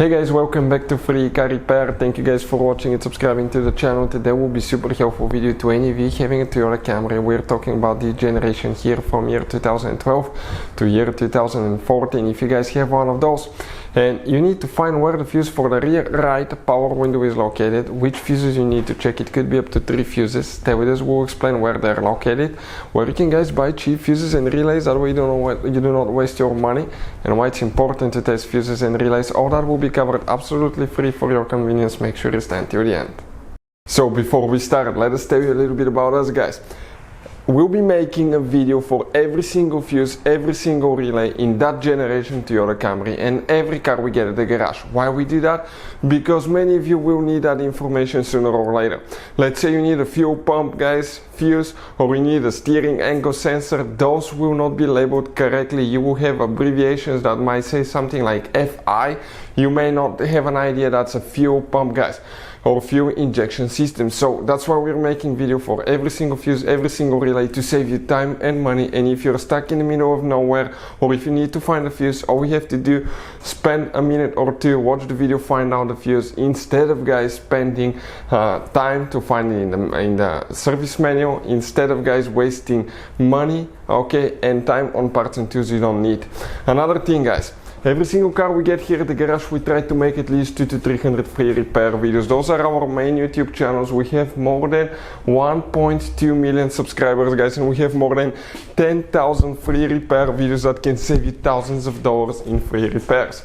Hey guys, welcome back to Free Car Repair. Thank you guys for watching and subscribing to the channel. Today will be super helpful video to any of you having a Toyota Camry. We're talking about the generation here from year 2012 to year 2014. If you guys have one of those and you need to find where the fuse for the rear right power window is located, which fuses you need to check. It could be up to 3 fuses. Stay with us, we'll explain where they're located, where you can guys buy cheap fuses and relays, that way you do not waste your money, and why it's important to test fuses and relays. All that will be covered absolutely free for your convenience. Make sure you stay until the end. So before we start, let us tell you a little bit about us, guys. We'll be making a video for every single fuse, every single relay in that generation Toyota Camry and every car we get at the garage. Why we do that? Because many of you will need that information sooner or later. Let's say you need a fuel pump, guys, fuse, or you need a steering angle sensor. Those will not be labeled correctly. You will have abbreviations that might say something like FI. You may not have an idea that's a fuel pump, guys, or fuel injection system. So that's why we're making video for every single fuse, every single relay, to save you time and money. And if you're stuck in the middle of nowhere, or if you need to find a fuse, all we have to do, spend a minute or two, watch the video, find out the fuse, instead of guys spending time to find it in the service manual, instead of guys wasting money, okay, and time on parts and tools you don't need. Another thing, guys, every single car we get here at the garage, we try to make at least 200 to 300 free repair videos. Those are our main YouTube channels. We have more than 1.2 million subscribers, guys, and we have more than 10,000 free repair videos that can save you thousands of dollars in free repairs.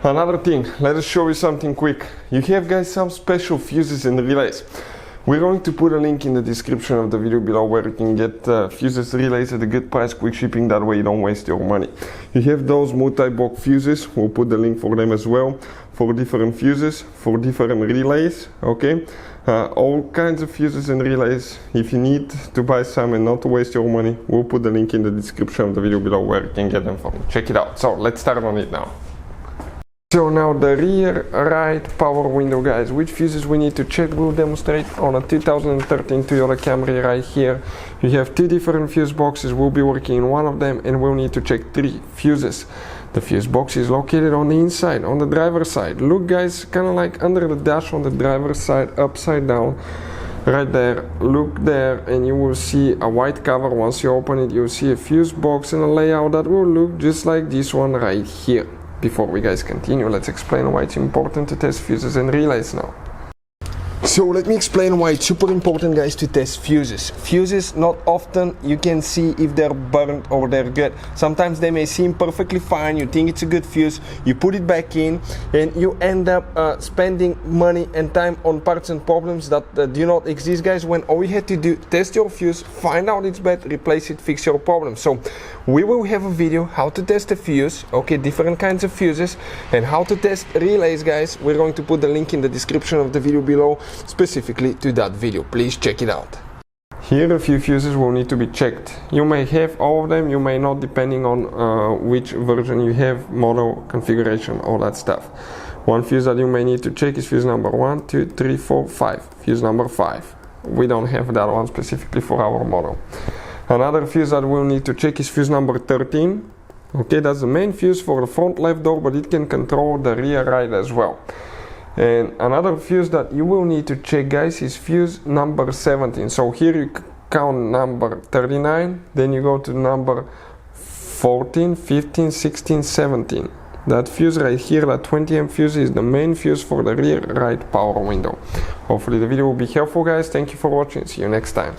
Another thing, let us show you something quick. You have, guys, some special fuses and relays. We're going to put a link in the description of the video below where you can get fuses, relays at a good price, quick shipping, that way you don't waste your money. You have those multi-block fuses, we'll put the link for them as well, for different fuses, for different relays, okay? All kinds of fuses and relays. If you need to buy some and not to waste your money, we'll put the link in the description of the video below where you can get them from. Check it out. So let's start on it now. So now the rear right power window, guys, which fuses we need to check, we'll demonstrate on a 2013 Toyota Camry right here. You have 2 different fuse boxes, we'll be working in one of them and we'll need to check 3 fuses. The fuse box is located on the inside, on the driver's side. Look, guys, kind of like under the dash on the driver's side, upside down. Right there, look there, and you will see a white cover. Once you open it, you'll see a fuse box and a layout that will look just like this one right here. Before we guys continue, let's explain why it's important to test fuses and relays now. So let me explain why it's super important, guys, to test fuses. Fuses, not often you can see if they're burnt or they're good. Sometimes they may seem perfectly fine, you think it's a good fuse, you put it back in and you end up spending money and time on parts and problems that do not exist, guys, when all you had to do, test your fuse, find out it's bad, replace it, fix your problem. So we will have a video how to test a fuse, okay, different kinds of fuses, and how to test relays, guys. We're going to put the link in the description of the video below specifically to that video. Please check it out. Here a few fuses will need to be checked. You may have all of them, you may not, depending on which version you have, model, configuration, all that stuff. One fuse that you may need to check is fuse number 1, 2, 3, 4, 5. Fuse number 5. We don't have that one specifically for our model. Another fuse that we'll need to check is fuse number 13. Okay, that's the main fuse for the front left door, but it can control the rear right as well. And another fuse that you will need to check, guys, is fuse number 17. So here you count number 39, then you go to number 14, 15, 16, 17. That fuse right here, that 20 amp fuse, is the main fuse for the rear right power window. Hopefully the video will be helpful, guys. Thank you for watching. See you next time.